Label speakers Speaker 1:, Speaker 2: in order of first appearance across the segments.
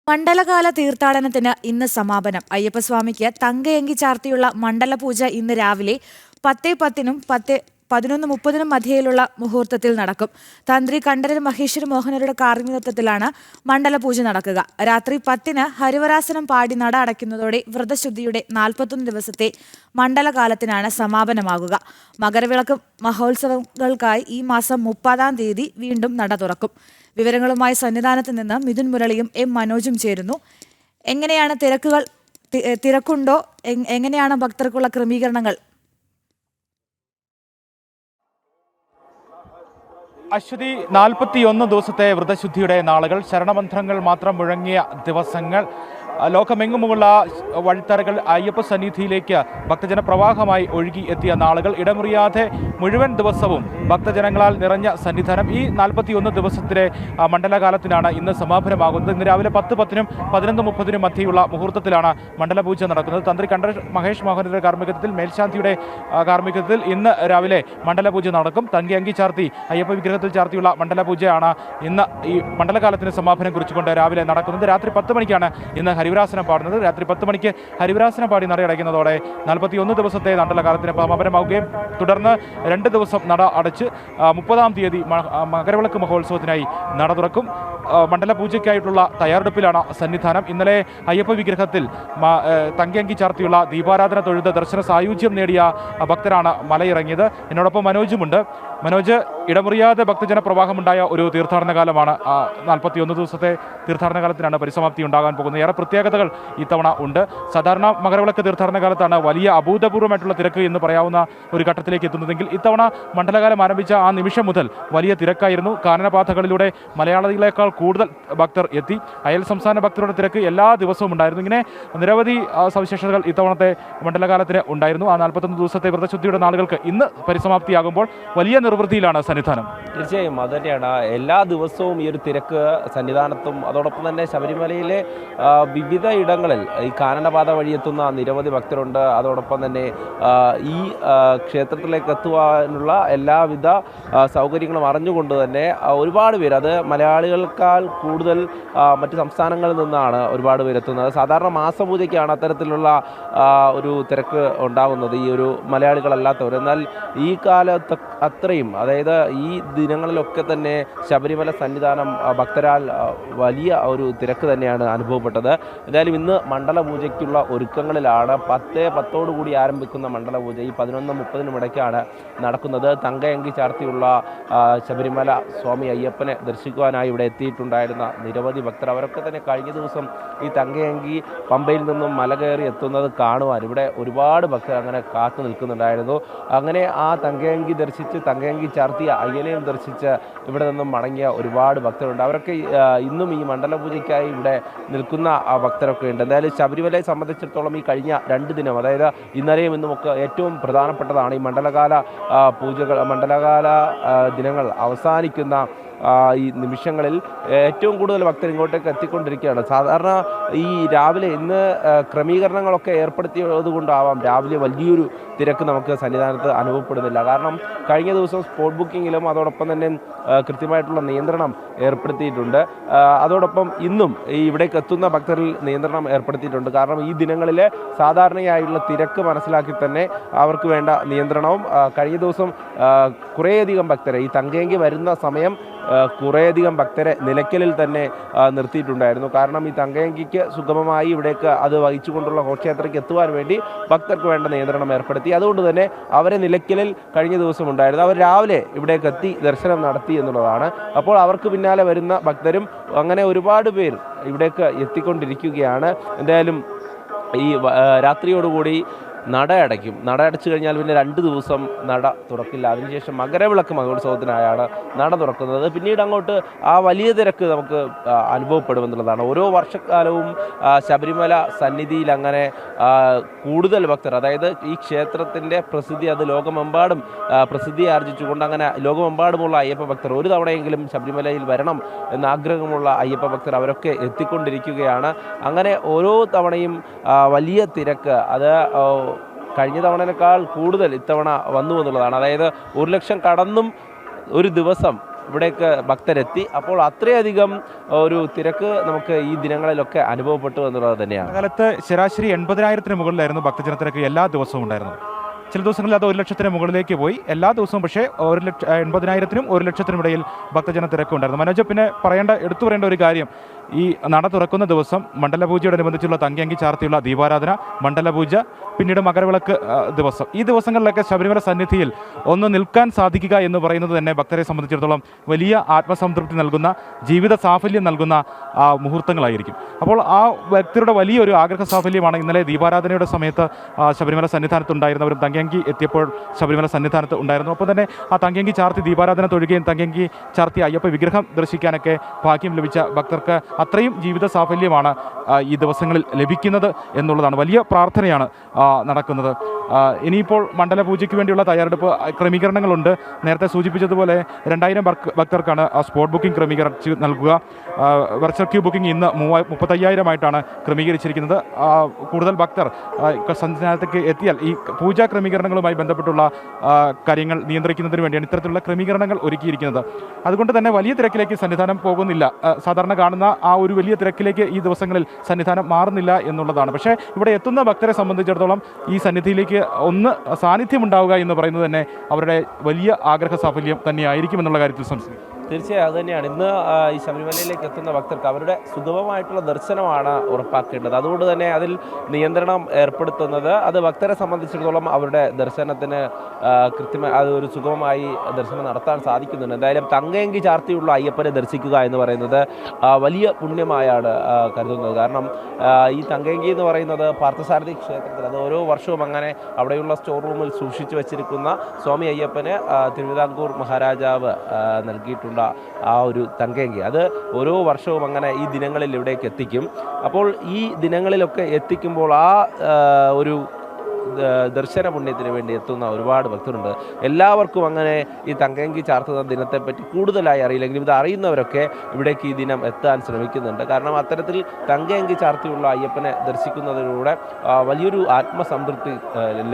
Speaker 1: മണ്ഡലകാല തീർത്ഥാടനത്തിന് ഇന്ന് സമാപനം. അയ്യപ്പസ്വാമിക്ക് തങ്കയങ്കി ചാർത്തിയുള്ള മണ്ഡലപൂജ ഇന്ന് രാവിലെ 10:10-നും 11:30-നും മധ്യയിലുള്ള മുഹൂർത്തത്തിൽ നടക്കും. തന്ത്രി കണ്ഠരര് മഹേശ്വരി മോഹനരുടെ കാർമ്മികത്വത്തിലാണ് മണ്ഡലപൂജ നടക്കുക. രാത്രി 10-ന് ഹരിവരാസനം പാടി നട അടയ്ക്കുന്നതോടെ വ്രതശുദ്ധിയുടെ 41 ദിവസത്തെ മണ്ഡലകാലത്തിനാണ് സമാപനമാകുക. മകരവിളക്ക് മഹോത്സവങ്ങൾക്കായി ഈ മാസം 30-ാം തീയതി വീണ്ടും നട തുറക്കും. വിവരങ്ങളുമായി സന്നിധാനത്ത് നിന്ന് മിഥുൻ മുരളിയും എം മനോജും ചേരുന്നു. എങ്ങനെയാണ് തിരക്കുണ്ടോ? എങ്ങനെയാണ് ഭക്തർക്കുള്ള ക്രമീകരണങ്ങൾ?
Speaker 2: അശ്വതി, 41 ദിവസത്തെ വ്രതശുദ്ധിയുടെ നാളുകൾ, ശരണമന്ത്രങ്ങൾ മാത്രം മുഴങ്ങിയ ദിവസങ്ങൾ, ലോകമെങ്ങുമുള്ള വഴിത്തറകൾ അയ്യപ്പ സന്നിധിയിലേക്ക് ഭക്തജന പ്രവാഹമായി ഒഴുകി എത്തിയ നാളുകൾ, ഇടമുറിയാതെ മുഴുവൻ ദിവസവും ഭക്തജനങ്ങളാൽ നിറഞ്ഞ സന്നിധാനം. ഈ 41 ദിവസത്തിലെ മണ്ഡലകാലത്തിനാണ് ഇന്ന് സമാപനമാകുന്നത്. ഇന്ന് രാവിലെ 10:10-നും 11:30-നും മധ്യയുള്ള മുഹൂർത്തത്തിലാണ് മണ്ഡലപൂജ നടക്കുന്നത്. തന്ത്രി കണ്ഠരര് മഹേഷ് മോഹനരുടെ കാർമ്മികത്വത്തിൽ, മേൽശാന്തിയുടെ കാർമ്മികത്വത്തിൽ ഇന്ന് രാവിലെ മണ്ഡലപൂജ നടക്കും. തങ്കയങ്കി ചാർത്തി അയ്യപ്പ വിഗ്രഹത്തിൽ ചാർത്തിയുള്ള മണ്ഡലപൂജയാണ് ഇന്ന് ഈ മണ്ഡലകാലത്തിന് സമാപനം കുറിച്ചുകൊണ്ട് രാവിലെ നടക്കുന്നത്. രാത്രി 10 മണിക്കാണ് ഇന്ന് ഹരിവരാസനം പാടുന്നത്. രാത്രി 10 മണിക്ക് ഹരിവരാസനം പാടി നടയടയ്ക്കുന്നതോടെ 41 ദിവസത്തെ മണ്ഡലകാലത്തിന് സമാപനമാവുകയും തുടർന്ന് 2 ദിവസം നട അടച്ച് 30-ാം തീയതി മകരവിളക്ക് മഹോത്സവത്തിനായി നട തുറക്കും. മണ്ഡലപൂജയ്ക്കായിട്ടുള്ള തയ്യാറെടുപ്പിലാണ് സന്നിധാനം. ഇന്നലെ അയ്യപ്പ വിഗ്രഹത്തിൽ തങ്കയങ്കി ചാർത്തിയുള്ള ദീപാരാധന തൊഴുത് ദർശന സായുജ്യം നേടിയ ഭക്തരാണ് മലയിറങ്ങിയത്. എന്നോടൊപ്പം മനോജുമുണ്ട്. മനോജ്, ഇടമുറിയാതെ ഭക്തജന പ്രവാഹമുണ്ടായ ഒരു തീർത്ഥാടന കാലമാണ്. 41 ദിവസത്തെ തീർത്ഥാടന കാലത്തിനാണ് പരിസമാപ്തി ഉണ്ടാകാൻ പോകുന്നത്. ഏറെ പ്രത്യേകതകൾ ഇത്തവണ ഉണ്ട്. സാധാരണ മകരവിളക്ക് തീർത്ഥാടന കാലത്താണ് വലിയ അഭൂതപൂർവ്വമായിട്ടുള്ള തിരക്ക് എന്ന് പറയാവുന്ന ഒരു ഘട്ടത്തിലേക്ക് എത്തുന്നതെങ്കിൽ ഇത്തവണ മണ്ഡലകാലം ആരംഭിച്ച ആ നിമിഷം മുതൽ വലിയ തിരക്കായിരുന്നു. കാനനപാതകളിലൂടെ മലയാളികളെക്കാൾ കൂടുതൽ ഭക്തർ എത്തി. അയൽ സംസ്ഥാന ഭക്തരുടെ തിരക്ക് എല്ലാ ദിവസവും ഉണ്ടായിരുന്നു. ഇങ്ങനെ നിരവധി സവിശേഷതകൾ ഇത്തവണത്തെ മണ്ഡലകാലത്തിന് ഉണ്ടായിരുന്നു. ആ 41 ദിവസത്തെ വ്രതശുദ്ധിയുടെ നാളുകൾക്ക് ഇന്ന് പരിസമാപ്തിയാകുമ്പോൾ വലിയ നിർവൃത്തിയിലാണ് സന്നിധാനം.
Speaker 3: തീർച്ചയായും അത് തന്നെയാണ്. എല്ലാ ദിവസവും ഈ ഒരു തിരക്ക് സന്നിധാനത്തും അതോടൊപ്പം തന്നെ ശബരിമലയിലെ വിവിധ ഇടങ്ങളിൽ ഈ കാനനപാത വഴിയെത്തുന്ന നിരവധി ഭക്തരുണ്ട്. അതോടൊപ്പം തന്നെ ഈ ക്ഷേത്രത്തിലേക്ക് എത്തുവാനുള്ള എല്ലാവിധ സൗകര്യങ്ങളും അറിഞ്ഞുകൊണ്ട് തന്നെ ഒരുപാട് പേര്, അത് മലയാളികൾക്കാൾ കൂടുതൽ മറ്റ് സംസ്ഥാനങ്ങളിൽ നിന്നാണ് ഒരുപാട് പേര് എത്തുന്നത്. സാധാരണ മാസപൂജയ്ക്കാണ് അത്തരത്തിലുള്ള ഒരു തിരക്ക് ഉണ്ടാകുന്നത്, ഈ ഒരു മലയാളികളല്ലാത്തവർ. എന്നാൽ ഈ കാലത്ത് അത്രയും, അതായത് ഈ ദിനങ്ങളിലൊക്കെ തന്നെ ശബരിമല സന്നിധാനം ഭക്തരാൽ വലിയ ഒരു തിരക്ക് തന്നെയാണ് അനുഭവപ്പെട്ടത്. എന്തായാലും ഇന്ന് മണ്ഡലപൂജയ്ക്കുള്ള ഒരുക്കങ്ങളിലാണ്. 10:10 ആരംഭിക്കുന്ന മണ്ഡലപൂജ ഈ 11:30-നും ഇടയ്ക്കാണ് നടക്കുന്നത്. തങ്കയങ്കി ചാർത്തിയുള്ള ശബരിമല സ്വാമി അയ്യപ്പനെ ദർശിക്കുവാനായി ഇവിടെ എത്തിയിട്ടുണ്ടായിരുന്ന നിരവധി ഭക്തർ, അവരൊക്കെ തന്നെ കഴിഞ്ഞ ദിവസം ഈ തങ്കയങ്കി പമ്പയിൽ നിന്നും മല കയറി എത്തുന്നത് കാണുവാൻ ഇവിടെ ഒരുപാട് ഭക്തർ അങ്ങനെ കാത്തു നിൽക്കുന്നുണ്ടായിരുന്നു. അങ്ങനെ ആ തങ്കയങ്കി ദർശിച്ച്, തങ്കയങ്കി ചാർത്തിയ അയ്യനെയും ദർശിച്ച് ഇവിടെ നിന്നും മടങ്ങിയ ഒരുപാട് ഭക്തരുണ്ട്. അവരൊക്കെ ഇന്നും ഈ മണ്ഡലപൂജയ്ക്കായി ഇവിടെ നിൽക്കുന്ന ഭക്തരൊക്കെ ഉണ്ട്. എന്തായാലും ശബരിമലയെ സംബന്ധിച്ചിടത്തോളം ഈ കഴിഞ്ഞ 2 ദിനം, അതായത് ഇന്നലെയും ഇന്നുമൊക്കെ ഏറ്റവും പ്രധാനപ്പെട്ടതാണ്. ഈ മണ്ഡലകാല പൂജകൾ, മണ്ഡലകാല ദിനങ്ങൾ അവസാനിക്കുന്ന ഈ നിമിഷങ്ങളിൽ ഏറ്റവും കൂടുതൽ ഭക്തർ ഇങ്ങോട്ടേക്ക് എത്തിക്കൊണ്ടിരിക്കുകയാണ്. സാധാരണ ഈ രാവിലെ ഇന്ന് ക്രമീകരണങ്ങളൊക്കെ ഏർപ്പെടുത്തിയത് കൊണ്ടാവാം രാവിലെ വലിയൊരു തിരക്ക് നമുക്ക് സന്നിധാനത്ത് അനുഭവപ്പെടുന്നില്ല. കാരണം കഴിഞ്ഞ ദിവസം സ്പോട്ട് ബുക്കിങ്ങിലും അതോടൊപ്പം തന്നെ കൃത്യമായിട്ടുള്ള നിയന്ത്രണം ഏർപ്പെടുത്തിയിട്ടുണ്ട്. അതോടൊപ്പം ഇന്നും ഈ ഇവിടേക്ക് എത്തുന്ന ഭക്തരിൽ നിയന്ത്രണം ഏർപ്പെടുത്തിയിട്ടുണ്ട്. കാരണം ഈ ദിനങ്ങളിൽ സാധാരണയായുള്ള തിരക്ക് മനസ്സിലാക്കി തന്നെ അവർക്ക് വേണ്ട നിയന്ത്രണവും കഴിഞ്ഞ ദിവസം കുറേയധികം ഭക്തരെ ഈ തങ്കയങ്കി വരുന്ന സമയം കുറേയധികം ഭക്തരെ നിലയ്ക്കലിൽ തന്നെ നിർത്തിയിട്ടുണ്ടായിരുന്നു. കാരണം ഈ തങ്കയങ്കിക്ക് സുഗമമായി ഇവിടേക്ക് അത് വഹിച്ചുകൊണ്ടുള്ള ഘോഷയാത്രയ്ക്ക് എത്തുവാൻ വേണ്ടി ഭക്തർക്ക് വേണ്ട നിയന്ത്രണം ഏർപ്പെടുത്തി. അതുകൊണ്ട് തന്നെ അവരെ നിലയ്ക്കലിൽ കഴിഞ്ഞ ദിവസം ഉണ്ടായിരുന്നു. അവർ രാവിലെ ഇവിടേക്ക് എത്തി ദർശനം നടത്തി എന്നുള്ളതാണ്. അപ്പോൾ അവർക്ക് പിന്നാലെ വരുന്ന ഭക്തരും അങ്ങനെ ഒരുപാട് പേർ ഇവിടേക്ക് എത്തിക്കൊണ്ടിരിക്കുകയാണ്. എന്തായാലും ഈ രാത്രിയോടുകൂടി നട അടയ്ക്കും. നട അടച്ചു കഴിഞ്ഞാൽ പിന്നെ 2 ദിവസം നട തുറക്കില്ല. അതിനുശേഷം മകരവിളക്ക് മഹോത്സവത്തിനായാണ് നട തുറക്കുന്നത്. പിന്നീട് അങ്ങോട്ട് ആ വലിയ തിരക്ക് നമുക്ക് അനുഭവപ്പെടുമെന്നുള്ളതാണ്. ഓരോ വർഷക്കാലവും ശബരിമല സന്നിധിയിൽ അങ്ങനെ കൂടുതൽ ഭക്തർ, അതായത് ഈ ക്ഷേത്രത്തിൻ്റെ പ്രസിദ്ധി അത് ലോകമെമ്പാടും പ്രസിദ്ധി ആർജിച്ചുകൊണ്ട് അങ്ങനെ ലോകമെമ്പാടുമുള്ള അയ്യപ്പ ഭക്തർ ഒരു തവണയെങ്കിലും ശബരിമലയിൽ വരണം എന്ന ആഗ്രഹമുള്ള അയ്യപ്പ ഭക്തർ അവരൊക്കെ എത്തിക്കൊണ്ടിരിക്കുകയാണ്. അങ്ങനെ ഓരോ തവണയും വലിയ തിരക്ക്, അത് കഴിഞ്ഞ തവണയേക്കാൾ കൂടുതൽ ഇത്തവണ വന്നു എന്നുള്ളതാണ്. അതായത് 1 ലക്ഷം കടന്നും ഒരു ദിവസം ഇവിടേക്ക് ഭക്തരെത്തി. അപ്പോൾ അത്രയധികം ഒരു തിരക്ക് നമുക്ക് ഈ ദിനങ്ങളിലൊക്കെ അനുഭവപ്പെട്ടു എന്നുള്ളത് തന്നെയാണ്.
Speaker 2: കാലത്ത് ശരാശരി 80,000-ന് മുകളിലായിരുന്നു ഭക്തജനത്തിരക്ക് എല്ലാ ദിവസവും ഉണ്ടായിരുന്നത്. ചില ദിവസങ്ങളിൽ അത് 1,00,000-ന് മുകളിലേക്ക് പോയി. എല്ലാ ദിവസവും പക്ഷേ 80,000-നും 1,00,000-നും ഇടയിൽ ഭക്തജന തിരക്ക് ഉണ്ടായിരുന്നു. മനോജ്, പിന്നെ എടുത്തു പറയേണ്ട ഒരു കാര്യം, ഈ നട തുറക്കുന്ന ദിവസം മണ്ഡലപൂജയോടനുബന്ധിച്ചുള്ള തങ്കയങ്കി ചാർത്തിയുള്ള ദീപാരാധന, മണ്ഡലപൂജ, പിന്നീട് മകരവിളക്ക് ദിവസം, ഈ ദിവസങ്ങളിലൊക്കെ ശബരിമല സന്നിധിയിൽ ഒന്ന് നിൽക്കാൻ സാധിക്കുക എന്ന് പറയുന്നത് തന്നെ ഭക്തരെ സംബന്ധിച്ചിടത്തോളം വലിയ ആത്മസംതൃപ്തി നൽകുന്ന, ജീവിത സാഫല്യം നൽകുന്ന മുഹൂർത്തങ്ങളായിരിക്കും. അപ്പോൾ ആ വ്യക്തിയുടെ വലിയൊരു ആഗ്രഹ സാഫല്യമാണ് ഇന്നലെ ദീപാരാധനയുടെ സമയത്ത് ശബരിമല സന്നിധാനത്തുണ്ടായിരുന്നവരും തങ്കയങ്കി എത്തിയപ്പോൾ ശബരിമല സന്നിധാനത്ത് ഉണ്ടായിരുന്നു. അപ്പോൾ തന്നെ ആ തങ്കയങ്കി ചാർത്തി ദീപാരാധന തൊഴുകയും തങ്കയങ്കി ചാർത്തി അയ്യപ്പ വിഗ്രഹം ദർശിക്കാനൊക്കെ ഭാഗ്യം ലഭിച്ച ഭക്തർക്ക് അത്രയും ജീവിത സാഫല്യമാണ് ഈ ദിവസങ്ങളിൽ ലഭിക്കുന്നത് എന്നുള്ളതാണ്. വലിയ പ്രാർത്ഥനയാണ് നടക്കുന്നത്. ഇനിയിപ്പോൾ മണ്ഡലപൂജയ്ക്ക് വേണ്ടിയുള്ള തയ്യാറെടുപ്പ് ക്രമീകരണങ്ങളുണ്ട്. നേരത്തെ സൂചിപ്പിച്ചതുപോലെ 2000 ഭക്തർക്കാണ് സ്പോട്ട് ബുക്കിംഗ് ക്രമീകരിച്ച് നൽകുക. വെർച്വൽ ക്യൂ ബുക്കിംഗ് ഇന്ന് 35,000 ക്രമീകരിച്ചിരിക്കുന്നത്. കൂടുതൽ ഭക്തർ സന്നിധാനത്തേക്ക് എത്തിയാൽ ഈ പൂജാ ക്രമീകരണങ്ങളുമായി ബന്ധപ്പെട്ടുള്ള കാര്യങ്ങൾ നിയന്ത്രിക്കുന്നതിന് വേണ്ടിയാണ് ഇത്തരത്തിലുള്ള ക്രമീകരണങ്ങൾ ഒരുക്കിയിരിക്കുന്നത്. അതുകൊണ്ട് തന്നെ വലിയ തിരക്കിലേക്ക് സന്നിധാനം പോകുന്നില്ല. സാധാരണ കാണുന്ന ആ ഒരു വലിയ തിരക്കിലേക്ക് ഈ ദിവസങ്ങളിൽ സന്നിധാനം മാറുന്നില്ല എന്നുള്ളതാണ്. പക്ഷേ ഇവിടെ എത്തുന്ന ഭക്തരെ സംബന്ധിച്ചിടത്തോളം ഈ സന്നിധിയിലേക്ക് ഒന്ന് സാന്നിധ്യം ഉണ്ടാവുക എന്ന് പറയുന്നത് തന്നെ അവരുടെ വലിയ ആഗ്രഹ സാഫല്യം തന്നെയായിരിക്കും എന്നുള്ള കാര്യത്തിൽ സംശയം.
Speaker 3: തീർച്ചയായും അത് തന്നെയാണ്. ഇന്ന് ഈ ശബരിമലയിലേക്ക് എത്തുന്ന ഭക്തർക്ക് അവരുടെ സുഗമമായിട്ടുള്ള ദർശനമാണ് ഉറപ്പാക്കേണ്ടത്. അതുകൊണ്ട് തന്നെ അതിൽ നിയന്ത്രണം ഏർപ്പെടുത്തുന്നത് അത് ഭക്തരെ സംബന്ധിച്ചിടത്തോളം അവരുടെ ദർശനത്തിന് കൃത്യമായി അത് ഒരു സുഗമമായി ദർശനം നടത്താൻ സാധിക്കുന്നുണ്ട്. എന്തായാലും തങ്കയങ്കി ചാർത്തിയുള്ള അയ്യപ്പനെ ദർശിക്കുക എന്ന് പറയുന്നത് വലിയ പുണ്യമായാണ് കരുതുന്നത്. കാരണം ഈ തങ്കയങ്കി എന്ന് പറയുന്നത് പാർത്ഥസാരഥി ക്ഷേത്രത്തിൽ, അത് ഓരോ വർഷവും അങ്ങനെ അവിടെയുള്ള സ്റ്റോർ റൂമിൽ സൂക്ഷിച്ചു വച്ചിരിക്കുന്ന സ്വാമി അയ്യപ്പന് തിരുവിതാംകൂർ മഹാരാജാവ് നൽകിയിട്ടുണ്ട് ആ ഒരു തങ്കയങ്കി. അത് ഓരോ വർഷവും അങ്ങനെ ഈ ദിനങ്ങളിൽ ഇവിടേക്ക് എത്തിക്കും. അപ്പോൾ ഈ ദിനങ്ങളിലൊക്കെ എത്തിക്കുമ്പോൾ ആ ഒരു ദർശന പുണ്യത്തിന് വേണ്ടി എത്തുന്ന ഒരുപാട് ഭക്തരുണ്ട്. എല്ലാവർക്കും അങ്ങനെ ഈ തങ്കയങ്കി ചാർത്തുന്ന ദിനത്തെപ്പറ്റി കൂടുതലായി അറിയില്ലെങ്കിലും ഇത് അറിയുന്നവരൊക്കെ ഇവിടേക്ക് ഈ ദിനം എത്താൻ ശ്രമിക്കുന്നുണ്ട്. കാരണം അത്തരത്തിൽ തങ്കയങ്കി ചാർത്തിയുള്ള അയ്യപ്പനെ ദർശിക്കുന്നതിലൂടെ വലിയൊരു ആത്മസംതൃപ്തി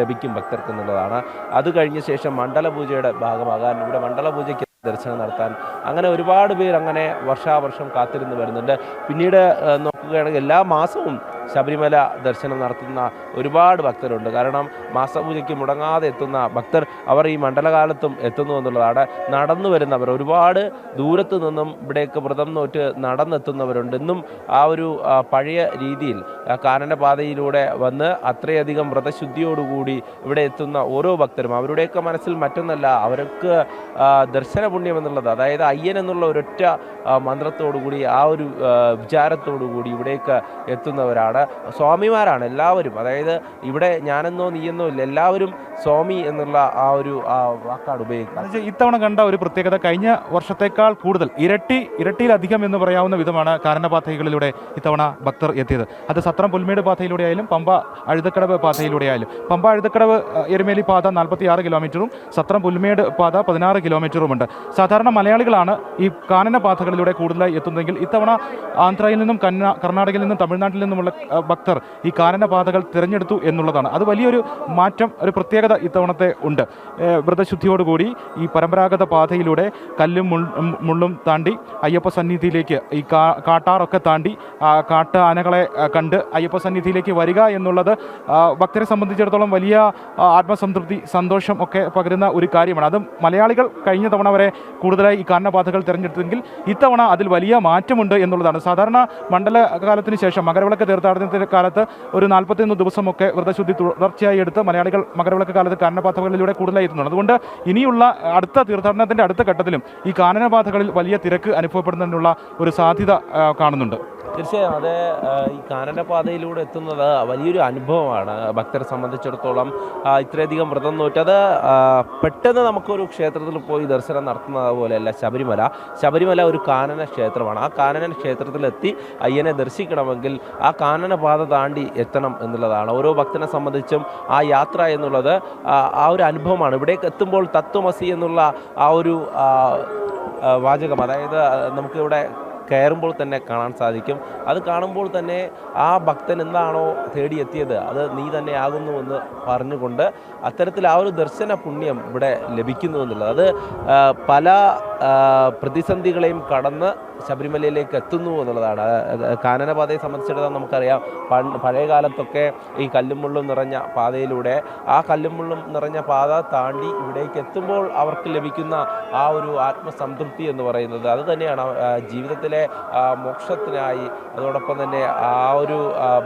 Speaker 3: ലഭിക്കും ഭക്തർക്ക് എന്നുള്ളതാണ്. അത് കഴിഞ്ഞ ശേഷം മണ്ഡലപൂജയുടെ ഭാഗമാകാൻ, ഇവിടെ മണ്ഡലപൂജയ്ക്ക് ദർശനം നടത്താൻ അങ്ങനെ ഒരുപാട് പേർ അങ്ങനെ വർഷാവർഷം കാത്തിരുന്ന് വരുന്നുണ്ട്. പിന്നീട് നോക്കുകയാണെങ്കിൽ എല്ലാ മാസവും ശബരിമല ദർശനം നടത്തുന്ന ഒരുപാട് ഭക്തരുണ്ട്. കാരണം മാസപൂജയ്ക്ക് മുടങ്ങാതെ എത്തുന്ന ഭക്തർ അവർ ഈ മണ്ഡലകാലത്തും എത്തുന്നു എന്നുള്ളതാണ്. നടന്നു വരുന്നവർ ഒരുപാട് ദൂരത്തു നിന്നും ഇവിടേക്ക് വ്രതം നോറ്റ് നടന്നെത്തുന്നവരുണ്ട്. ഇന്നും ആ ഒരു പഴയ രീതിയിൽ കാനനപാതയിലൂടെ വന്ന് അത്രയധികം വ്രതശുദ്ധിയോടുകൂടി ഇവിടെ എത്തുന്ന ഓരോ ഭക്തരും അവരുടെയൊക്കെ മനസ്സിൽ മറ്റൊന്നല്ല, അവർക്ക് ദർശന പുണ്യം എന്നുള്ളത്, അതായത് അയ്യൻ എന്നുള്ള ഒരൊറ്റ മന്ത്രത്തോടുകൂടി ആ ഒരു വിചാരത്തോടുകൂടി ഇവിടേക്ക് എത്തുന്നവരാണ്. സ്വാമിമാരാണ് എല്ലാവരും. അതായത് ഇവിടെ ഞാനെന്നോ നീയെന്നോ ഇല്ല, എല്ലാവരും സ്വാമി എന്നുള്ള ആ ഒരു വാക്കാണ് ഉപയോഗിക്കുന്നത്.
Speaker 2: ഇത്തവണ കണ്ട ഒരു പ്രത്യേകത, കഴിഞ്ഞ വർഷത്തേക്കാൾ കൂടുതൽ ഇരട്ടിയിലധികം എന്ന് പറയാവുന്ന വിധമാണ് കാനനപാതകളിലൂടെ ഇത്തവണ ഭക്തർ എത്തിയത്. അത് സത്രം പുൽമേട് പാതയിലൂടെ ആയാലും പമ്പ അഴുതക്കടവ് പാതയിലൂടെ ആയാലും. പമ്പ അഴുതക്കടവ് എരുമേലി പാത 46 കിലോമീറ്ററും സത്രം പുൽമേട് പാത 16 കിലോമീറ്ററുമുണ്ട്. സാധാരണ മലയാളികളാണ് ഈ കാനനപാതകളിലൂടെ കൂടുതലായി എത്തുന്നതെങ്കിൽ ഇത്തവണ ആന്ധ്രയിൽ നിന്നും കർണാടകയിൽ നിന്നും തമിഴ്നാട്ടിൽ നിന്നുമുള്ള ഭക്തർ ഈ കാനനപാതകൾ തിരഞ്ഞെടുത്തു എന്നുള്ളതാണ്. അത് വലിയൊരു മാറ്റം, ഒരു പ്രത്യേകത ഇത്തവണത്തെ ഉണ്ട്. വ്രതശുദ്ധിയോടുകൂടി ഈ പരമ്പരാഗത പാതയിലൂടെ കല്ലും മുള്ളും താണ്ടി അയ്യപ്പ സന്നിധിയിലേക്ക്, ഈ കാട്ടാറൊക്കെ താണ്ടി കാട്ട് ആനകളെ കണ്ട് അയ്യപ്പ സന്നിധിയിലേക്ക് വരിക എന്നുള്ളത് ഭക്തരെ സംബന്ധിച്ചിടത്തോളം വലിയ ആത്മസംതൃപ്തി, സന്തോഷം ഒക്കെ പകരുന്ന ഒരു കാര്യമാണ്. അത് മലയാളികൾ കഴിഞ്ഞ തവണ വരെ കൂടുതലായി ഈ കാനനപാതകൾ തിരഞ്ഞെടുത്തെങ്കിൽ ഇത്തവണ അതിൽ വലിയ മാറ്റമുണ്ട് എന്നുള്ളതാണ്. സാധാരണ മണ്ഡലകാലത്തിന് ശേഷം മകരവിളക്ക് തീർത്ഥാടനത്തിൻ്റെ കാലത്ത് ഒരു 41 ദിവസമൊക്കെ വ്രതശുദ്ധി തുടർച്ചയായി എടുത്ത് മലയാളികൾ മകരവിളക്ക് കാലത്ത് കാനനപാതകളിലൂടെ കൂടുതലായി എത്തുന്നുണ്ട്. അതുകൊണ്ട് ഇനിയുള്ള അടുത്ത തീർത്ഥാടനത്തിൻ്റെ അടുത്ത ഘട്ടത്തിലും ഈ കാനനപാതകളിൽ വലിയ തിരക്ക് അനുഭവപ്പെടുന്നതിനുള്ള ഒരു സാധ്യത കാണുന്നുണ്ട്.
Speaker 3: തീർച്ചയായും അത് ഈ കാനനപാതയിലൂടെ എത്തുന്നത് വലിയൊരു അനുഭവമാണ് ഭക്തരെ സംബന്ധിച്ചിടത്തോളം. ഇത്രയധികം വ്രതം നോറ്റത് പെട്ടെന്ന് നമുക്കൊരു ക്ഷേത്രത്തിൽ പോയി ദർശനം നടത്തുന്നത് പോലെയല്ല ശബരിമല ഒരു കാനന ക്ഷേത്രമാണ്. ആ കാനന ക്ഷേത്രത്തിലെത്തി അയ്യനെ ദർശിക്കണമെങ്കിൽ ആ കാനനപാത താണ്ടി എത്തണം എന്നുള്ളതാണ്. ഓരോ ഭക്തനെ സംബന്ധിച്ചും ആ യാത്ര എന്നുള്ളത് ആ ഒരു അനുഭവമാണ്. ഇവിടേക്ക് എത്തുമ്പോൾ തത്വമസി എന്നുള്ള ആ ഒരു വാചകം, അതായത് നമുക്കിവിടെ കയറുമ്പോൾ തന്നെ കാണാൻ സാധിക്കും. അത് കാണുമ്പോൾ തന്നെ ആ ഭക്തൻ എന്താണോ തേടിയെത്തിയത് അത് നീ തന്നെ ആകുന്നുവെന്ന് പറഞ്ഞുകൊണ്ട് അത്തരത്തിൽ ആ ഒരു ദർശന പുണ്യം ഇവിടെ ലഭിക്കുന്നു എന്നുള്ളത് അത് പല പ്രതിസന്ധികളെയും കടന്ന് ശബരിമലയിലേക്ക് എത്തുന്നു എന്നുള്ളതാണ്. കാനനപാതയെ സംബന്ധിച്ചിടത്തോളം നമുക്കറിയാം, പഴയ കാലത്തൊക്കെ ഈ കല്ലും മുള്ളും നിറഞ്ഞ പാതയിലൂടെ ആ കല്ലും മുള്ളും നിറഞ്ഞ പാത താണ്ടി ഇവിടേക്ക് എത്തുമ്പോൾ അവർക്ക് ലഭിക്കുന്ന ആ ഒരു ആത്മസംതൃപ്തി എന്ന് പറയുന്നത് അത് തന്നെയാണ് ജീവിതത്തിലെ മോക്ഷത്തിനായി. അതോടൊപ്പം തന്നെ ആ ഒരു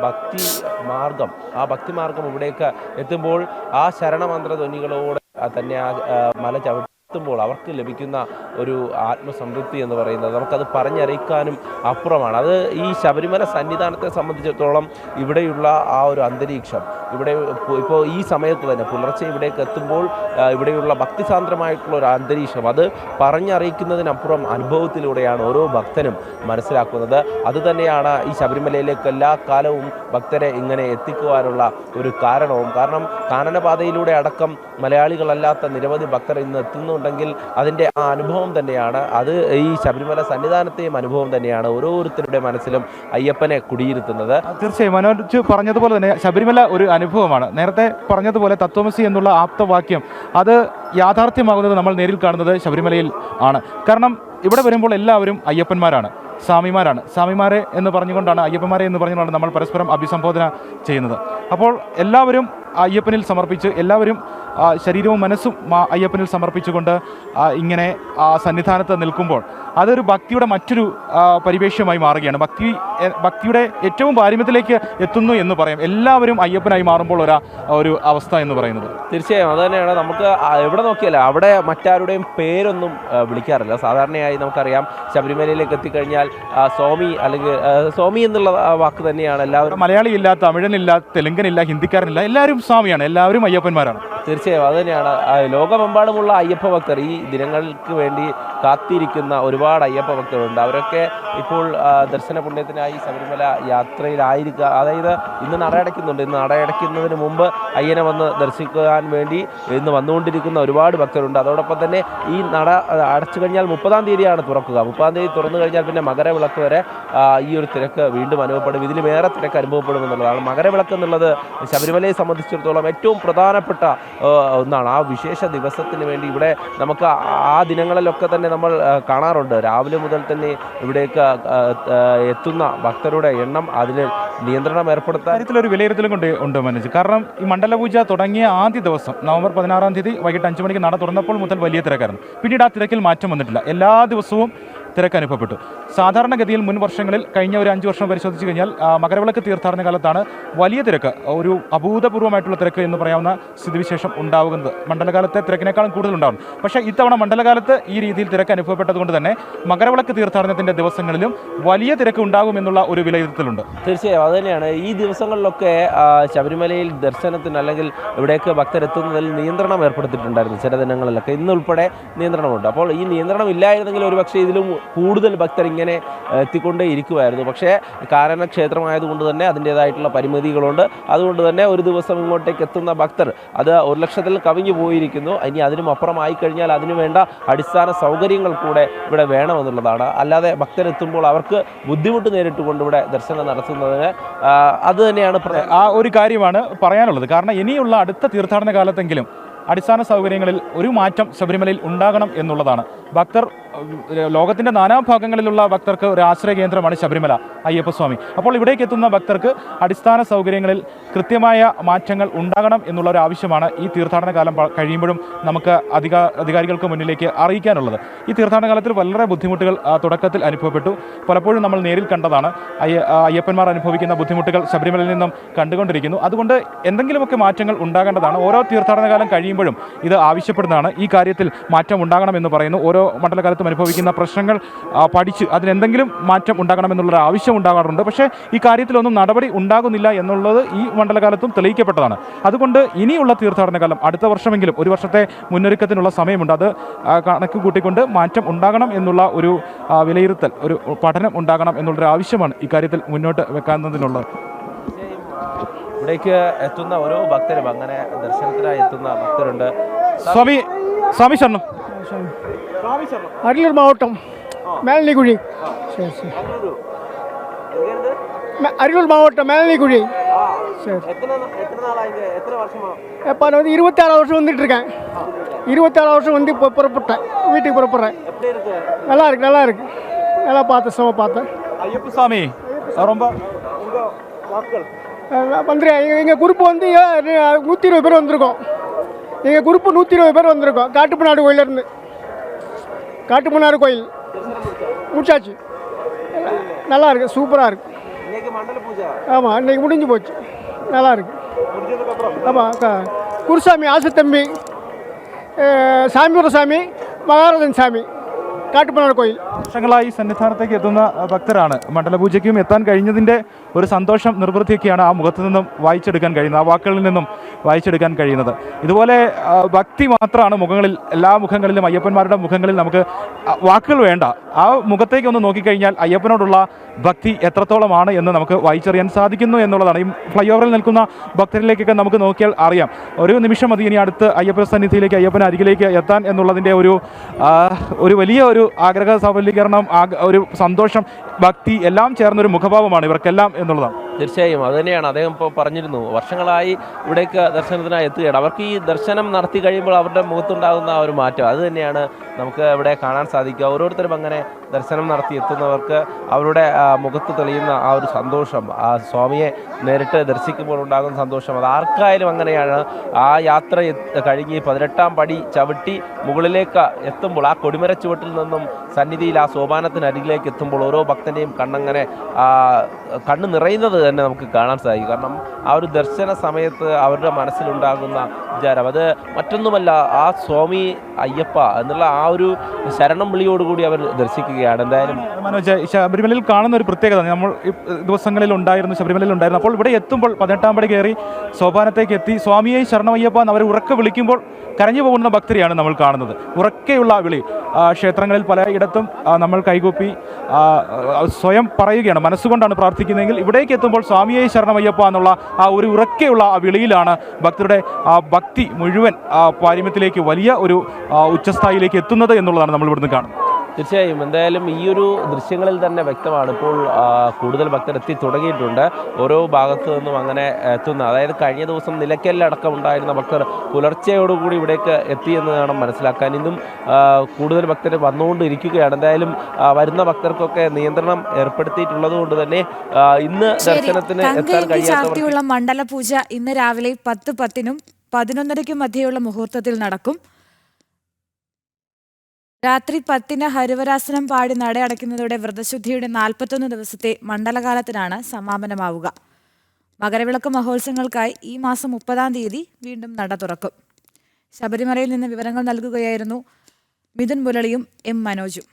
Speaker 3: ഭക്തി മാർഗം ഇവിടേക്ക് എത്തുമ്പോൾ ആ ശരണമന്ത്ര ധ്വനികളോടെ തന്നെ ആ മല ചവിട്ടുമ്പോൾ അവർക്ക് ലഭിക്കുന്ന ഒരു ആത്മസംതൃപ്തി എന്ന് പറയുന്നത് നമുക്കത് പറഞ്ഞറിയിക്കാനും അപ്പുറമാണ്. അത് ഈ ശബരിമല സന്നിധാനത്തെ സംബന്ധിച്ചിടത്തോളം ഇവിടെയുള്ള ആ ഒരു അന്തരീക്ഷം, ഇവിടെ ഇപ്പോൾ ഈ സമയത്ത് തന്നെ പുലർച്ചെ ഇവിടേക്ക് എത്തുമ്പോൾ ഇവിടെയുള്ള ഭക്തിസാന്ദ്രമായിട്ടുള്ള ഒരു അന്തരീക്ഷം അത് പറഞ്ഞറിയിക്കുന്നതിനപ്പുറം അനുഭവത്തിലൂടെയാണ് ഓരോ ഭക്തനും മനസ്സിലാക്കുന്നത്. അതുതന്നെയാണ് ഈ ശബരിമലയിലേക്ക് എല്ലാ കാലവും ഭക്തരെ ഇങ്ങനെ എത്തിക്കുവാനുള്ള ഒരു കാരണവും. കാരണം കാനനപാതയിലൂടെ അടക്കം മലയാളികളല്ലാത്ത നിരവധി ഭക്തർ ഇന്ന് എത്തുന്നുണ്ടെങ്കിൽ അതിൻ്റെ ആ അനുഭവം തന്നെയാണ്, അത് ഈ ശബരിമല സന്നിധാനത്തെയും അനുഭവം തന്നെയാണ് ഓരോരുത്തരുടെ മനസ്സിലും അയ്യപ്പനെ കുടിയിരുത്തുന്നത്.
Speaker 2: തീർച്ചയായും മനോജ് പറഞ്ഞതുപോലെ തന്നെ ശബരിമല ഒരു അനുഭവമാണ്. നേരത്തെ പറഞ്ഞതുപോലെ തത്വമസി എന്നുള്ള ആപ്തവാക്യം അത് യാഥാർത്ഥ്യമാകുന്നത് നമ്മൾ നേരിൽ കാണുന്നത് ശബരിമലയിൽ ആണ്. കാരണം ഇവിടെ വരുമ്പോൾ എല്ലാവരും അയ്യപ്പന്മാരാണ്, സ്വാമിമാരെ എന്ന് പറഞ്ഞുകൊണ്ടാണ്, അയ്യപ്പന്മാരെ എന്ന് പറഞ്ഞുകൊണ്ടാണ് നമ്മൾ പരസ്പരം അഭിസംബോധന ചെയ്യുന്നത്. അപ്പോൾ എല്ലാവരും അയ്യപ്പനിൽ സമർപ്പിച്ച്, എല്ലാവരും ശരീരവും മനസ്സും അയ്യപ്പനിൽ സമർപ്പിച്ചുകൊണ്ട് ഇങ്ങനെ സന്നിധാനത്ത് നിൽക്കുമ്പോൾ അതൊരു ഭക്തിയുടെ മറ്റൊരു പരിവേഷമായി മാറുകയാണ്. ഭക്തിയുടെ ഏറ്റവും പാരമ്യത്തിലേക്ക് എത്തുന്നു എന്ന് പറയാം. എല്ലാവരും അയ്യപ്പനായി മാറുമ്പോൾ ഒരു അവസ്ഥ എന്ന് പറയുന്നത്.
Speaker 3: തീർച്ചയായും അത് തന്നെയാണ്. നമുക്ക് എവിടെ നോക്കിയാലും അവിടെ മറ്റാരുടെയും പേരൊന്നും വിളിക്കാറില്ല. സാധാരണയായി നമുക്കറിയാം ശബരിമലയിലേക്ക് എത്തിക്കഴിഞ്ഞാൽ സ്വാമി അല്ലെങ്കിൽ സ്വാമി എന്നുള്ള വാക്ക് തന്നെയാണ് എല്ലാവരും.
Speaker 2: മലയാളിയില്ല, തമിഴനില്ല, തെലുങ്കനില്ല, ഹിന്ദിക്കാരനില്ല, എല്ലാവരും സ്വാമിയാണ്, എല്ലാവരും അയ്യപ്പന്മാരാണ്.
Speaker 3: തീർച്ചയായും അത് തന്നെയാണ്. ലോകമെമ്പാടുമുള്ള അയ്യപ്പ ഭക്തർ, ഈ ദിനങ്ങൾക്ക് വേണ്ടി കാത്തിരിക്കുന്ന ഒരുപാട് അയ്യപ്പ ഭക്തരുണ്ട്. അവരൊക്കെ ഇപ്പോൾ ദർശന പുണ്യത്തിനായി ശബരിമല യാത്രയിലായിരിക്കുക. അതായത് ഇന്ന് നട അടയ്ക്കുന്നുണ്ട്. ഇന്ന് നട അടയ്ക്കുന്നതിന് മുമ്പ് അയ്യനെ വന്ന് ദർശിക്കാൻ വേണ്ടി ഇന്ന് വന്നുകൊണ്ടിരിക്കുന്ന ഒരുപാട് ഭക്തരുണ്ട്. അതോടൊപ്പം തന്നെ ഈ നട അടച്ചു കഴിഞ്ഞാൽ 30-ാം തീയതിയാണ് തുറക്കുക. 30-ാം തീയതി തുറന്നു കഴിഞ്ഞാൽ പിന്നെ മകരവിളക്ക് വരെ ഈ ഒരു തിരക്ക് വീണ്ടും അനുഭവപ്പെടും. ഇതിലുമേറെ തിരക്ക് അനുഭവപ്പെടുമെന്നുള്ളതാണ്. മകരവിളക്ക് എന്നുള്ളത് ശബരിമലയെ സംബന്ധിച്ചിടത്തോളം ഏറ്റവും പ്രധാനപ്പെട്ട ഒന്നാണ്. ആ വിശേഷ ദിവസത്തിന് വേണ്ടി ഇവിടെ നമുക്ക് ആ ദിനങ്ങളിലൊക്കെ തന്നെ നമ്മൾ കാണാറുണ്ട്. രാവിലെ മുതൽ തന്നെ ഇവിടേക്ക് എത്തുന്ന ഭക്തരുടെ എണ്ണം, അതിന് നിയന്ത്രണം ഏർപ്പെടുത്താൻ
Speaker 2: കാര്യത്തിലൊരു വിലയിരുത്തലും ഉണ്ട് മനോജ്. കാരണം ഈ മണ്ഡലപൂജ തുടങ്ങിയ ആദ്യ ദിവസം നവംബർ 16-ാം തീയതി വൈകിട്ട് 5 മണിക്ക് നട തുറന്നപ്പോൾ മുതൽ വലിയ തിരക്കായിരുന്നു. പിന്നീട് ആ തിരക്കിൽ മാറ്റം വന്നിട്ടില്ല. എല്ലാ ദിവസവും തിരക്ക് അനുഭവപ്പെട്ടു. സാധാരണഗതിയിൽ മുൻ വർഷങ്ങളിൽ കഴിഞ്ഞ ഒരു 5 വർഷം പരിശോധിച്ച് കഴിഞ്ഞാൽ മകരവിളക്ക് തീർത്ഥാടന കാലത്താണ് വലിയ തിരക്ക്, ഒരു അഭൂതപൂർവ്വമായിട്ടുള്ള തിരക്ക് എന്ന് പറയാവുന്ന സ്ഥിതിവിശേഷം ഉണ്ടാകുന്നത്. മണ്ഡലകാലത്തെ തിരക്കിനേക്കാളും കൂടുതൽ ഉണ്ടാകും. പക്ഷേ ഇത്തവണ മണ്ഡലകാലത്ത് ഈ രീതിയിൽ തിരക്ക് അനുഭവപ്പെട്ടതുകൊണ്ട് തന്നെ മകരവിളക്ക് തീർത്ഥാടനത്തിൻ്റെ ദിവസങ്ങളിലും വലിയ തിരക്ക് ഉണ്ടാകുമെന്നുള്ള ഒരു വിലയിരുത്തലുണ്ട്.
Speaker 3: തീർച്ചയായും അത് തന്നെയാണ്. ഈ ദിവസങ്ങളിലൊക്കെ ശബരിമലയിൽ ദർശനത്തിന് അല്ലെങ്കിൽ ഇവിടേക്ക് ഭക്തരെത്തുന്നതിൽ നിയന്ത്രണം ഏർപ്പെടുത്തിയിട്ടുണ്ടായിരുന്നു. ചില ദിനങ്ങളിലൊക്കെ ഇന്നുൾപ്പെടെ നിയന്ത്രണമുണ്ട്. അപ്പോൾ ഈ നിയന്ത്രണം ഇല്ലായിരുന്നെങ്കിൽ ഒരുപക്ഷെ ഇതിലും കൂടുതൽ ഭക്തർ ഇങ്ങനെ എത്തിക്കൊണ്ടേ ഇരിക്കുമായിരുന്നു. പക്ഷേ കാരണക്ഷേത്രമായതുകൊണ്ട് തന്നെ അതിൻ്റേതായിട്ടുള്ള പരിമിതികളുണ്ട്. അതുകൊണ്ട് തന്നെ ഒരു ദിവസം ഇങ്ങോട്ടേക്ക് എത്തുന്ന ഭക്തർ അത് 1 ലക്ഷത്തിൽ കവിഞ്ഞു പോയിരിക്കുന്നു. ഇനി അതിനും അപ്പുറമായി കഴിഞ്ഞാൽ അതിനു വേണ്ട അടിസ്ഥാന സൗകര്യങ്ങൾ കൂടെ ഇവിടെ വേണമെന്നുള്ളതാണ്. അല്ലാതെ ഭക്തരെത്തുമ്പോൾ അവർക്ക് ബുദ്ധിമുട്ട് നേരിട്ടുകൊണ്ട് ഇവിടെ ദർശനം നടത്തുന്നതിന് അത് തന്നെയാണ്
Speaker 2: ആ ഒരു കാര്യമാണ് പറയാനുള്ളത്. കാരണം ഇനിയുള്ള അടുത്ത തീർത്ഥാടന കാലത്തെങ്കിലും അടിസ്ഥാന സൗകര്യങ്ങളിൽ ഒരു മാറ്റം ശബരിമലയിൽ ഉണ്ടാകണം എന്നുള്ളതാണ്. ഭക്തർ ലോകത്തിൻ്റെ നാനാഭാഗങ്ങളിലുള്ള ഭക്തർക്ക് ഒരു ആശ്രയ കേന്ദ്രമാണ് ശബരിമല അയ്യപ്പസ്വാമി. അപ്പോൾ ഇവിടേക്ക് എത്തുന്ന ഭക്തർക്ക് അടിസ്ഥാന സൗകര്യങ്ങളിൽ കൃത്യമായ മാറ്റങ്ങൾ ഉണ്ടാകണം എന്നുള്ള ഒരു ആവശ്യമാണ് ഈ തീർത്ഥാടന കാലം കഴിയുമ്പോഴും നമുക്ക് അധികാരികൾക്ക് മുന്നിലേക്ക് അറിയിക്കാനുള്ളത്. ഈ തീർത്ഥാടന കാലത്തിൽ വളരെ ബുദ്ധിമുട്ടുകൾ തുടക്കത്തിൽ അനുഭവപ്പെട്ടു. പലപ്പോഴും നമ്മൾ നേരിൽ കണ്ടതാണ്. അയ്യപ്പന്മാർ അനുഭവിക്കുന്ന ബുദ്ധിമുട്ടുകൾ ശബരിമലയിൽ നിന്നും കണ്ടുകൊണ്ടിരിക്കുന്നു. അതുകൊണ്ട് എന്തെങ്കിലുമൊക്കെ മാറ്റങ്ങൾ ഉണ്ടാകേണ്ടതാണ്. ഓരോ തീർത്ഥാടന കാലം കഴിയുമ്പോഴും ഇത് ആവശ്യപ്പെടുന്നതാണ്. ഈ കാര്യത്തിൽ മാറ്റം ഉണ്ടാകണമെന്ന് പറയുന്നു. ഓരോ മണ്ഡലകാലത്തും അനുഭവിക്കുന്ന പ്രശ്നങ്ങൾ പഠിച്ച് അതിനെന്തെങ്കിലും മാറ്റം ഉണ്ടാകണമെന്നുള്ളൊരു ആവശ്യം ഉണ്ടാകാറുണ്ട്. പക്ഷേ ഈ കാര്യത്തിലൊന്നും നടപടി ഉണ്ടാകുന്നില്ല എന്നുള്ളത് ഈ മണ്ഡലകാലത്തും തെളിയിക്കപ്പെട്ടതാണ്. അതുകൊണ്ട് ഇനിയുള്ള തീർത്ഥാടന കാലം അടുത്ത വർഷമെങ്കിലും ഒരു വർഷത്തെ മുന്നൊരുക്കത്തിനുള്ള സമയമുണ്ട്. അത് കണക്ക് കൂട്ടിക്കൊണ്ട് മാറ്റം ഉണ്ടാകണം എന്നുള്ള ഒരു വിലയിരുത്തൽ, ഒരു പഠനം ഉണ്ടാകണം എന്നുള്ളൊരു ആവശ്യമാണ് ഇക്കാര്യത്തിൽ മുന്നോട്ട് വെക്കാവുന്നതിനുള്ളത്.
Speaker 3: ഇവിടേക്ക് എത്തുന്ന ഓരോ ഭക്തരും അങ്ങനെ ദർശനത്തിനായി എത്തുന്ന ഭക്തരുണ്ട്.
Speaker 2: സ്വാമി ശരണം.
Speaker 4: அரியலூர் மாவட்டம் மேல்நிகுழி சரி சரி அரியலூர் மாவட்டம் மேலனிக்குழி. சரி இப்போ நான் வந்து 26 வருஷம் வந்துட்டுருக்கேன். 26 வருஷம் வந்து இப்போ புறப்பட்டேன், வீட்டுக்கு புறப்படுறேன். நல்லா இருக்கு, நல்லா இருக்கு, நல்லா பார்த்தேன், சும்மா பார்த்தேன்.
Speaker 2: ஐயப்ப சாமி ரொம்ப
Speaker 4: வந்து எங்கள் குரூப் வந்து 120 பேர் வந்திருக்கோம். எங்கள் குரூப்பு 120 பேர் வந்திருக்கோம். காட்டுமன்னாடு கோயிலேருந்து. காட்டுமன்னாடு கோயில் முடிச்சாச்சு. நல்லா இருக்கு, சூப்பராக இருக்கு. ஆமாம், இன்னைக்கு முடிஞ்சு போச்சு. நல்லா இருக்கு. ஆமாம், குருசாமி, ஆசத்தம்பி, சாமிபுர சாமி, மகாராஜன் சாமி, കാട്ടുപണാട് കോയിൽ.
Speaker 2: വർഷങ്ങളായി സന്നിധാനത്തേക്ക് എത്തുന്ന ഭക്തരാണ്. മണ്ഡലപൂജയ്ക്കും എത്താൻ കഴിഞ്ഞതിൻ്റെ ഒരു സന്തോഷം, നിർവൃത്തിയൊക്കെയാണ് ആ മുഖത്തു നിന്നും വായിച്ചെടുക്കാൻ കഴിയുന്നത്, ആ വാക്കുകളിൽ നിന്നും വായിച്ചെടുക്കാൻ കഴിയുന്നത്. ഇതുപോലെ ഭക്തി മാത്രമാണ് മുഖങ്ങളിൽ, എല്ലാ മുഖങ്ങളിലും, അയ്യപ്പന്മാരുടെ മുഖങ്ങളിൽ നമുക്ക് വാക്കുകൾ വേണ്ട. ആ മുഖത്തേക്ക് ഒന്ന് നോക്കിക്കഴിഞ്ഞാൽ അയ്യപ്പനോടുള്ള ഭക്തി എത്രത്തോളമാണ് എന്ന് നമുക്ക് വായിച്ചറിയാൻ സാധിക്കുന്നു എന്നുള്ളതാണ്. ഈ ഫ്ലൈ ഓവറിൽ നിൽക്കുന്ന ഭക്തരിലേക്കൊക്കെ നമുക്ക് നോക്കിയാൽ അറിയാം. ഒരു നിമിഷം മതി ഇനി അടുത്ത് അയ്യപ്പ സന്നിധിയിലേക്ക്, അയ്യപ്പൻ അരികിലേക്ക് എത്താൻ എന്നുള്ളതിൻ്റെ ഒരു വലിയ ഒരു ആഗ്രഹ സഫലീകരണം, ഒരു സന്തോഷം, ഭക്തി എല്ലാം ചേർന്നൊരു മുഖഭാവമാണ് ഇവർക്കെല്ലാം എന്നുള്ളതാണ്.
Speaker 3: തീർച്ചയായും അത് തന്നെയാണ് അദ്ദേഹം ഇപ്പോൾ പറഞ്ഞിരുന്നു. വർഷങ്ങളായി ഇവിടേക്ക് ദർശനത്തിനായി എത്തുകയാണ്. അവർക്ക് ഈ ദർശനം നടത്തി കഴിയുമ്പോൾ അവരുടെ മുഖത്തുണ്ടാകുന്ന ആ ഒരു മാറ്റം അത് തന്നെയാണ് നമുക്ക് ഇവിടെ കാണാൻ സാധിക്കുക. ഓരോരുത്തരും അങ്ങനെ ദർശനം നടത്തി എത്തുന്നവർക്ക് അവരുടെ മുഖത്ത് തെളിയുന്ന ആ ഒരു സന്തോഷം, ആ സ്വാമിയെ നേരിട്ട് ദർശിക്കുമ്പോൾ ഉണ്ടാകുന്ന സന്തോഷം, അത് ആർക്കായാലും അങ്ങനെയാണ്. ആ യാത്ര കഴിഞ്ഞ് 18ാം പടി ചവിട്ടി മുകളിലേക്ക് എത്തുമ്പോൾ, ആ കൊടിമര ചുവട്ടിൽ നിന്നും സന്നിധിയിൽ ആ സോപാനത്തിനരികിലേക്ക് എത്തുമ്പോൾ ഓരോ ഭക്തൻ്റെയും കണ്ണങ്ങനെ കണ്ണ് നിറയുന്നത് തന്നെ നമുക്ക് കാണാൻ സാധിക്കും. കാരണം ആ ഒരു ദർശന സമയത്ത് അവരുടെ മനസ്സിലുണ്ടാകുന്ന വിചാരം അത് മറ്റൊന്നുമല്ല, ആ സ്വാമി അയ്യപ്പ എന്നുള്ള ആ ഒരു ശരണം വിളിയോടുകൂടി അവർ ദർശിക്കുകയാണ്. എന്തായാലും
Speaker 2: മനോജ്, ശബരിമലയിൽ കാണുന്ന ഒരു പ്രത്യേകത, നമ്മൾ ഈ ദിവസങ്ങളിൽ ഉണ്ടായിരുന്നു, ശബരിമലയിൽ ഉണ്ടായിരുന്നു. അപ്പോൾ ഇവിടെ എത്തുമ്പോൾ 18ാം പടി കയറി സോപാനത്തേക്ക് എത്തി സ്വാമിയെ ശരണമയ്യപ്പ എന്ന് അവർ ഉറക്കെ വിളിക്കുമ്പോൾ കരഞ്ഞു പോകുന്ന ഭക്തരെയാണ് നമ്മൾ കാണുന്നത്. ഉറക്കെയുള്ള വിളി. ക്ഷേത്രങ്ങളിൽ പലയിടത്തും നമ്മൾ കൈകൂപ്പി സ്വയം പറയുകയാണ്, മനസ്സുകൊണ്ടാണ് പ്രാർത്ഥിക്കുന്നതെങ്കിൽ ഇവിടേക്ക് എത്തുമ്പോൾ സ്വാമിയെ ശരണമയ്യപ്പ എന്നുള്ള ആ ഒരു ഉറക്കെയുള്ള ആ വിളിയിലാണ് ഭക്തരുടെ ഭക്തി മുഴുവൻ പാരമ്യത്തിലേക്ക്, വലിയ ഒരു ഉച്ചസ്ഥായിലേക്ക് എത്തുന്നത് എന്നുള്ളതാണ് നമ്മൾ ഇവിടുന്ന് കാണുന്നത്.
Speaker 3: തീർച്ചയായും എന്തായാലും ഈ ഒരു ദൃശ്യങ്ങളിൽ തന്നെ വ്യക്തമാണ് ഇപ്പോൾ കൂടുതൽ ഭക്തർ എത്തി തുടങ്ങിയിട്ടുണ്ട്. ഓരോ ഭാഗത്തു നിന്നും അങ്ങനെ എത്തുന്ന, അതായത് കഴിഞ്ഞ ദിവസം നിലയ്ക്കലടക്കം ഉണ്ടായിരുന്ന ഭക്തർ പുലർച്ചയോടുകൂടി ഇവിടേക്ക് എത്തിയെന്ന് വേണം മനസ്സിലാക്കാൻ. ഇന്നും കൂടുതൽ ഭക്തർ വന്നുകൊണ്ടിരിക്കുകയാണ്. എന്തായാലും വരുന്ന ഭക്തർക്കൊക്കെ നിയന്ത്രണം ഏർപ്പെടുത്തിയിട്ടുള്ളത് കൊണ്ട് തന്നെ ഇന്ന് ദർശനത്തിന് എത്താൻ കഴിയാത്തവർ
Speaker 1: മണ്ഡലപൂജ ഇന്ന് രാവിലെ 10:10-നും 11:30-ക്കും മധ്യയുള്ള മുഹൂർത്തത്തിൽ നടക്കും. രാത്രി 10-ന് ഹരിവരാസനം പാടി നട അടയ്ക്കുന്നതോടെ വ്രതശുദ്ധിയുടെ 41 ദിവസത്തെ മണ്ഡലകാലത്തിനാണ് സമാപനമാവുക. മകരവിളക്ക് മഹോത്സവങ്ങൾക്കായി ഈ മാസം 30-ാം തീയതി വീണ്ടും നട തുറക്കും. ശബരിമലയിൽ നിന്ന് വിവരങ്ങൾ നൽകുകയായിരുന്നു മിഥുൻ മുരളിയും എം മനോജും.